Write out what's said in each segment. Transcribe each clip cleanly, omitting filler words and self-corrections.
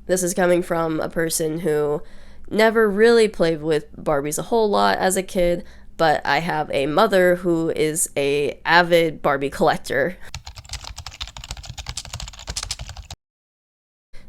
This is coming from a person who never really played with Barbies a whole lot as a kid, but I have a mother who is a avid Barbie collector.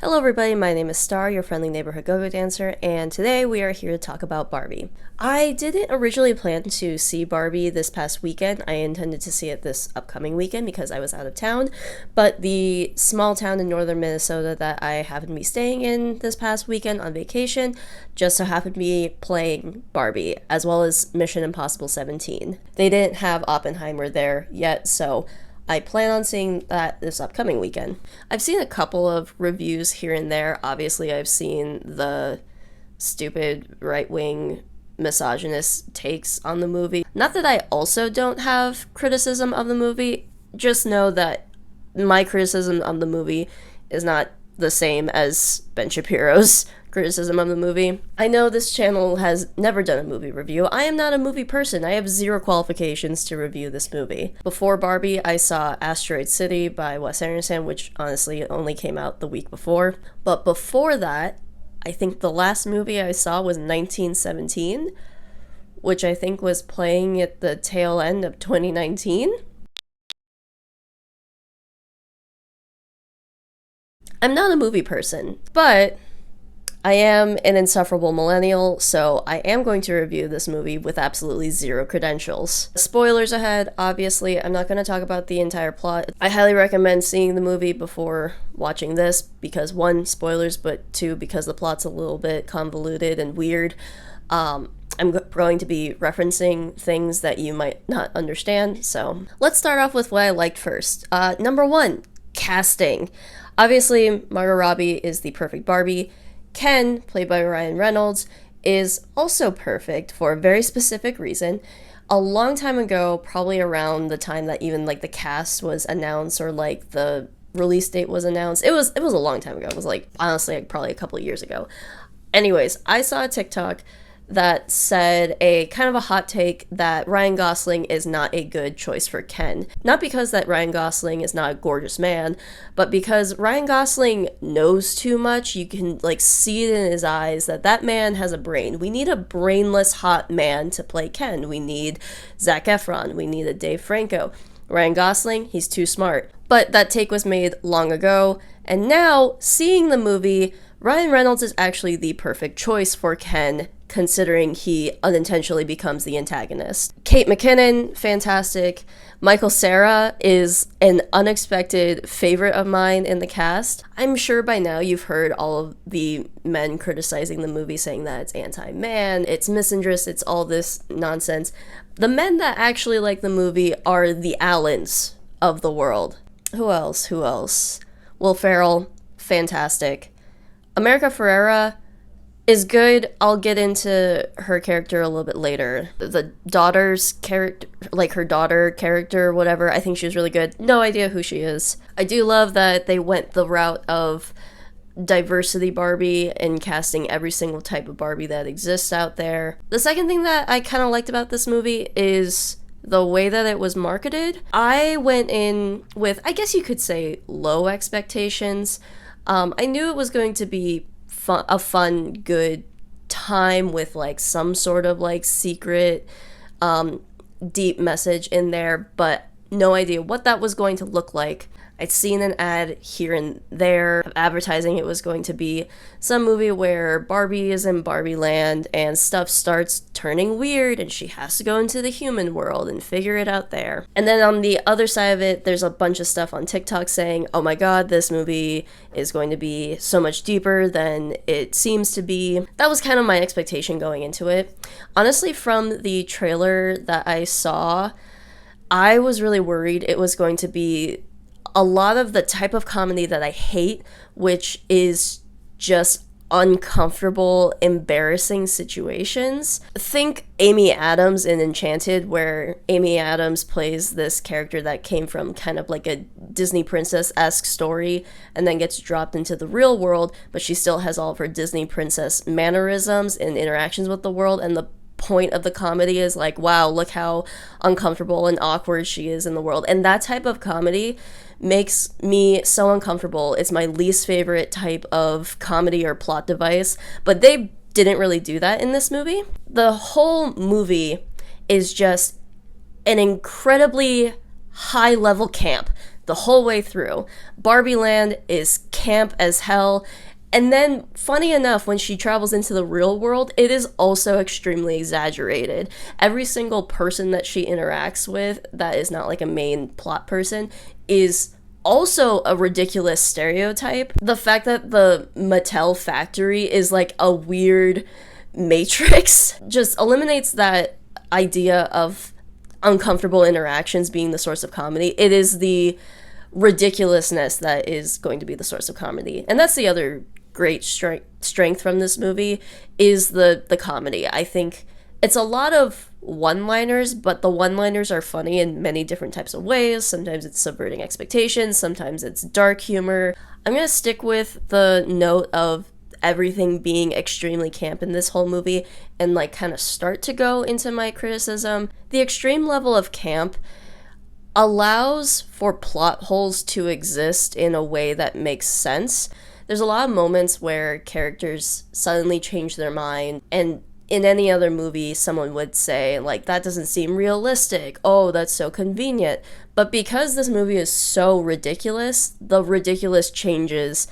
Hello everybody, my name is Star, your friendly neighborhood go-go dancer, and today we are here to talk about Barbie. I didn't originally plan to see Barbie this past weekend. I intended to see it this upcoming weekend because I was out of town, but the small town in northern Minnesota that I happened to be staying in this past weekend on vacation just so happened to be playing Barbie, as well as Mission Impossible 17. They didn't have Oppenheimer there yet, so I plan on seeing that this upcoming weekend. I've seen a couple of reviews here and there. Obviously, I've seen the stupid right-wing misogynist takes on the movie. Not that I also don't have criticism of the movie, just know that my criticism of the movie is not the same as Ben Shapiro's criticism of the movie. I know this channel has never done a movie review. I am not a movie person. I have zero qualifications to review this movie. Before Barbie, I saw Asteroid City by Wes Anderson, which honestly only came out the week before. But before that, I think the last movie I saw was 1917, which I think was playing at the tail end of 2019. I'm not a movie person, but I am an insufferable millennial, so I am going to review this movie with absolutely zero credentials. Spoilers ahead, obviously. I'm not going to talk about the entire plot. I highly recommend seeing the movie before watching this because, one, spoilers, but two, because the plot's a little bit convoluted and weird. I'm going to be referencing things that you might not understand, so let's start off with what I liked first. Number one, casting. Obviously, Margot Robbie is the perfect Barbie. Ken, played by Ryan Reynolds, is also perfect for a very specific reason. A long time ago, probably around the time that even like the cast was announced or like the release date was announced, it was a long time ago. It was like honestly like probably a couple of years ago. Anyways, I saw a TikTok that said a kind of a hot take that Ryan Gosling is not a good choice for Ken. Not because that Ryan Gosling is not a gorgeous man, but because Ryan Gosling knows too much. You can like see it in his eyes that that man has a brain. We need a brainless hot man to play Ken. We need Zac Efron. We need a Dave Franco. Ryan Gosling, he's too smart. But that take was made long ago, and now, seeing the movie, Ryan Reynolds is actually the perfect choice for Ken, considering he unintentionally becomes the antagonist. Kate McKinnon, fantastic. Michael Cera is an unexpected favorite of mine in the cast. I'm sure by now you've heard all of the men criticizing the movie, saying that it's anti-man, it's misandrist, it's all this nonsense. The men that actually like the movie are the Allens of the world. Who else? Will Ferrell, fantastic. America Ferrera is good. I'll get into her character a little bit later. The daughter's character, like her daughter character, whatever, I think she was really good. No idea who she is. I do love that they went the route of diversity Barbie and casting every single type of Barbie that exists out there. The second thing that I kind of liked about this movie is the way that it was marketed. I went in with, I guess you could say, low expectations. I knew it was going to be a fun, good time with like some sort of like secret, deep message in there, but no idea what that was going to look like. I'd seen an ad here and there advertising it was going to be some movie where Barbie is in Barbie land and stuff starts turning weird and she has to go into the human world and figure it out there. And then on the other side of it, there's a bunch of stuff on TikTok saying, oh my god, this movie is going to be so much deeper than it seems to be. That was kind of my expectation going into it. Honestly, from the trailer that I saw, I was really worried it was going to be a lot of the type of comedy that I hate, which is just uncomfortable, embarrassing situations. Think Amy Adams in Enchanted, where Amy Adams plays this character that came from kind of like a Disney princess-esque story and then gets dropped into the real world, but she still has all of her Disney princess mannerisms and interactions with the world, and the point of the comedy is like, wow, look how uncomfortable and awkward she is in the world. And that type of comedy makes me so uncomfortable. It's my least favorite type of comedy or plot device, but they didn't really do that in this movie. The whole movie is just an incredibly high level camp the whole way through. Barbie Land is camp as hell. And then, funny enough, when she travels into the real world, it is also extremely exaggerated. Every single person that she interacts with that is not like a main plot person is also a ridiculous stereotype. The fact that the Mattel factory is like a weird matrix just eliminates that idea of uncomfortable interactions being the source of comedy. It is the ridiculousness that is going to be the source of comedy. And that's the other great strength from this movie is the comedy. I think it's a lot of one-liners, but the one-liners are funny in many different types of ways. Sometimes it's subverting expectations, sometimes it's dark humor. I'm gonna stick with the note of everything being extremely camp in this whole movie and like kind of start to go into my criticism. The extreme level of camp allows for plot holes to exist in a way that makes sense. There's a lot of moments where characters suddenly change their mind, and in any other movie, someone would say, like, that doesn't seem realistic. Oh, that's so convenient. But because this movie is so ridiculous, the ridiculous changes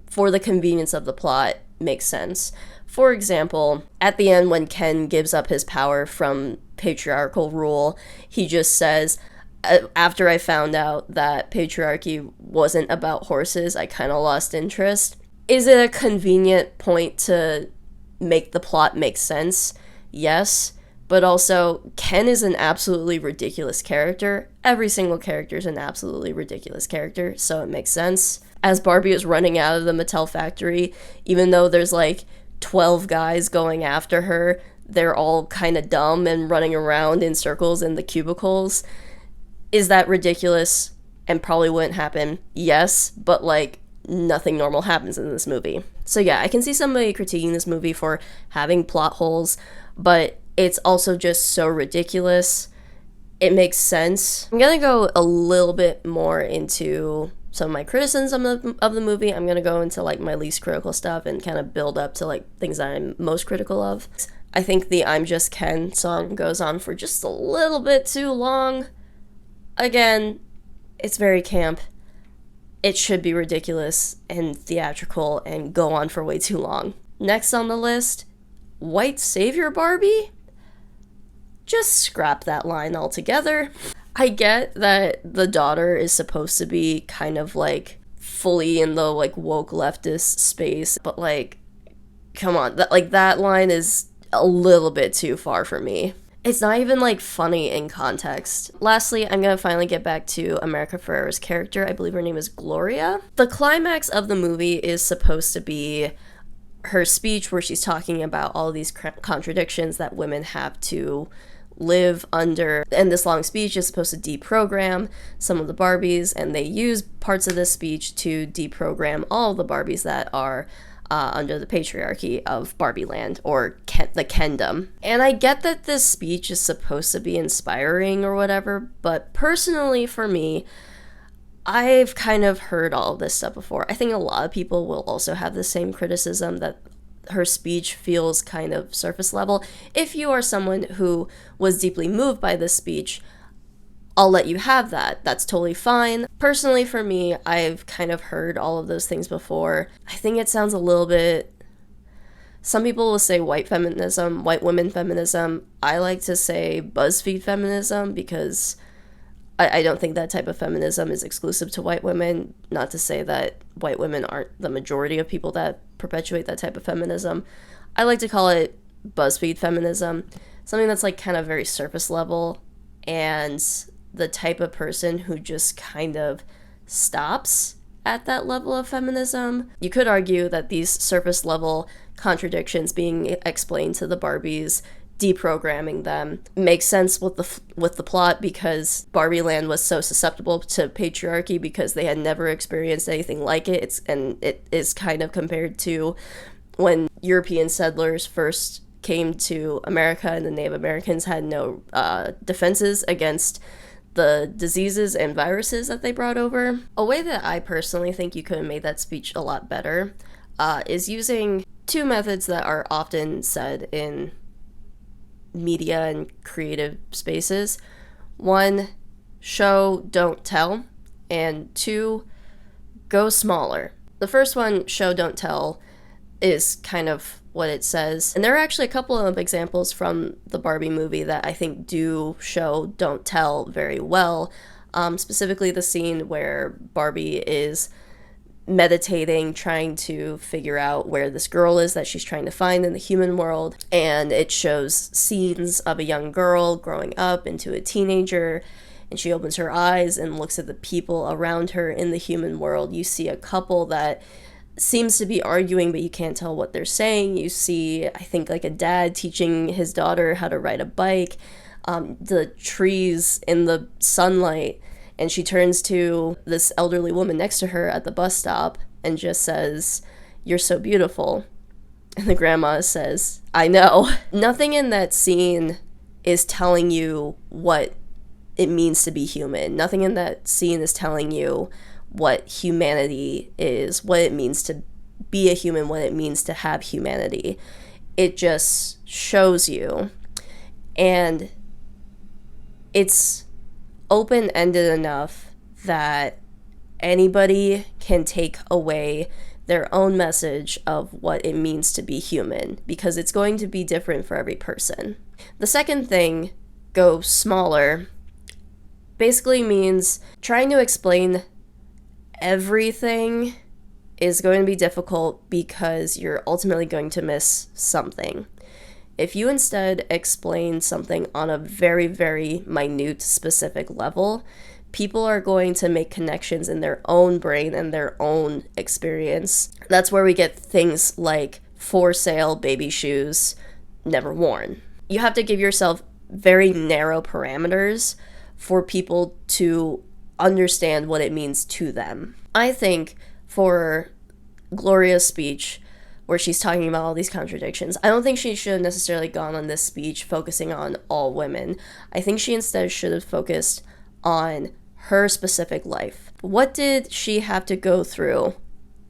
for the convenience of the plot makes sense. For example, at the end when Ken gives up his power from patriarchal rule, he just says, after I found out that patriarchy wasn't about horses, I kind of lost interest. Is it a convenient point to make the plot make sense? Yes. But also, Ken is an absolutely ridiculous character. Every single character is an absolutely ridiculous character, so it makes sense. As Barbie is running out of the Mattel factory, even though there's like 12 guys going after her, they're all kind of dumb and running around in circles in the cubicles. Is that ridiculous and probably wouldn't happen? Yes, but like nothing normal happens in this movie. So yeah, I can see somebody critiquing this movie for having plot holes, but it's also just so ridiculous. It makes sense. I'm gonna go a little bit more into some of my criticism of the movie. I'm gonna go into like my least critical stuff and kind of build up to like things that I'm most critical of. I think the I'm Just Ken song goes on for just a little bit too long. Again, it's very camp. It should be ridiculous and theatrical and go on for way too long. Next on the list, White Savior Barbie? Just scrap that line altogether. I get that the daughter is supposed to be kind of like fully in the like woke leftist space, but like, come on, that line is a little bit too far for me. It's not even, like, funny in context. Lastly, I'm gonna finally get back to America Ferrera's character. I believe her name is Gloria. The climax of the movie is supposed to be her speech where she's talking about all these contradictions that women have to live under. And this long speech is supposed to deprogram some of the Barbies, and they use parts of this speech to deprogram all of the Barbies that are under the patriarchy of Barbie Land, or the Kendom. And I get that this speech is supposed to be inspiring or whatever, but personally for me, I've kind of heard all of this stuff before. I think a lot of people will also have the same criticism that her speech feels kind of surface level. If you are someone who was deeply moved by this speech, I'll let you have that. That's totally fine. Personally, for me, I've kind of heard all of those things before. I think it sounds a little bit... Some people will say white feminism, white women feminism. I like to say BuzzFeed feminism because I don't think that type of feminism is exclusive to white women. Not to say that white women aren't the majority of people that perpetuate that type of feminism. I like to call it BuzzFeed feminism. Something that's like kind of very surface level, and the type of person who just kind of stops at that level of feminism. You could argue that these surface level contradictions being explained to the Barbies, deprogramming them, makes sense with the plot because Barbie Land was so susceptible to patriarchy because they had never experienced anything like it. It is kind of compared to when European settlers first came to America and the Native Americans had no defenses against the diseases and viruses that they brought over. A way that I personally think you could have made that speech a lot better is using two methods that are often said in media and creative spaces. One, show, don't tell. And two, go smaller. The first one, show, don't tell, is kind of what it says. And there are actually a couple of examples from the Barbie movie that I think do show, don't tell very well. Specifically the scene where Barbie is meditating, trying to figure out where this girl is that she's trying to find in the human world. And it shows scenes of a young girl growing up into a teenager. And she opens her eyes and looks at the people around her in the human world. You see a couple that seems to be arguing, but you can't tell what they're saying. You see, I think, like a dad teaching his daughter how to ride a bike. The trees in the sunlight. And she turns to this elderly woman next to her at the bus stop and just says, "You're so beautiful." And the grandma says, "I know." Nothing in that scene is telling you what it means to be human. Nothing in that scene is telling you what humanity is, what it means to be a human, what it means to have humanity. It just shows you. And it's open-ended enough that anybody can take away their own message of what it means to be human, because it's going to be different for every person. The second thing, go smaller, basically means trying to explain everything is going to be difficult because you're ultimately going to miss something. If you instead explain something on a very, very minute, specific level, people are going to make connections in their own brain and their own experience. That's where we get things like for sale baby shoes, never worn. You have to give yourself very narrow parameters for people to understand what it means to them. I think for Gloria's speech, where she's talking about all these contradictions, I don't think she should have necessarily gone on this speech focusing on all women. I think she instead should have focused on her specific life. What did she have to go through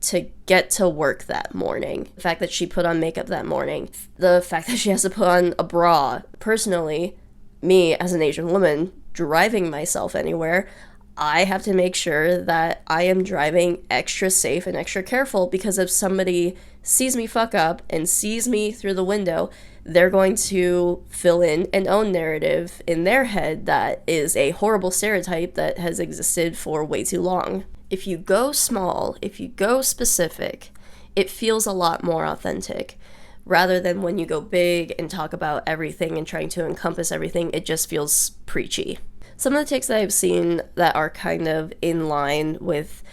to get to work that morning? The fact that she put on makeup that morning, the fact that she has to put on a bra. Personally, me as an Asian woman driving myself anywhere, I have to make sure that I am driving extra safe and extra careful, because if somebody sees me fuck up and sees me through the window, they're going to fill in an own narrative in their head that is a horrible stereotype that has existed for way too long. If you go small, if you go specific, it feels a lot more authentic. Rather than when you go big and talk about everything and trying to encompass everything, it just feels preachy. Some of the takes that I've seen that are kind of in line with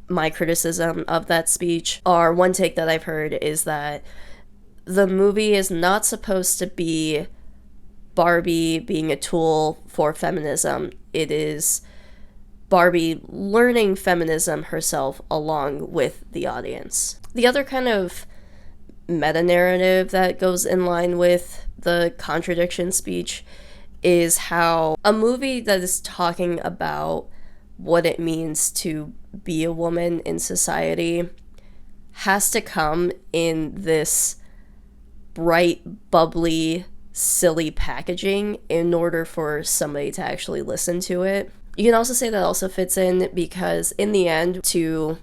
my criticism of that speech are, one take that I've heard is that the movie is not supposed to be Barbie being a tool for feminism. It is Barbie learning feminism herself along with the audience. The other kind of meta-narrative that goes in line with the contradiction speech is how a movie that is talking about what it means to be a woman in society has to come in this bright, bubbly, silly packaging in order for somebody to actually listen to it. You can also say that also fits in because in the end, to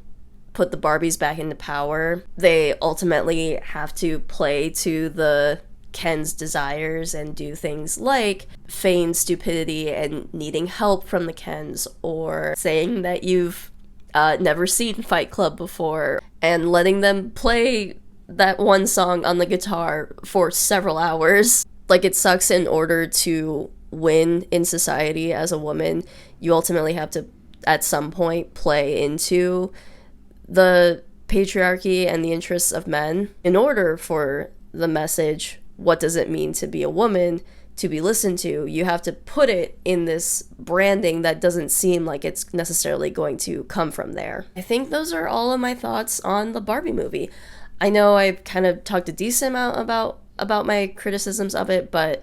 put the Barbies back into power, they ultimately have to play to the Ken's desires and do things like feign stupidity and needing help from the Kens, or saying that you've never seen Fight Club before and letting them play that one song on the guitar for several hours. Like, it sucks. In order to win in society as a woman, you ultimately have to at some point play into the patriarchy and the interests of men in order for the message, what does it mean to be a woman, to be listened to. You have to put it in this branding that doesn't seem like it's necessarily going to come from there. I think those are all of my thoughts on the Barbie movie. I know I've kind of talked a decent amount about my criticisms of it, but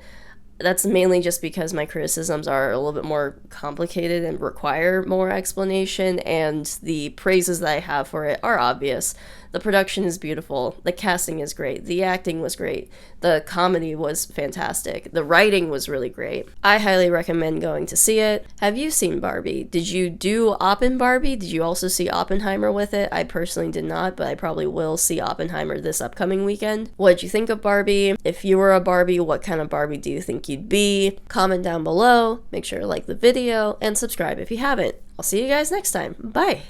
that's mainly just because my criticisms are a little bit more complicated and require more explanation, and the praises that I have for it are obvious. The production is beautiful, the casting is great, the acting was great, the comedy was fantastic, the writing was really great. I highly recommend going to see it. Have you seen Barbie? Did you do Barbie? Did you also see Oppenheimer with it? I personally did not, but I probably will see Oppenheimer this upcoming weekend. What did you think of Barbie? If you were a Barbie, what kind of Barbie do you think you'd be? Comment down below, make sure to like the video, and subscribe if you haven't. I'll see you guys next time. Bye!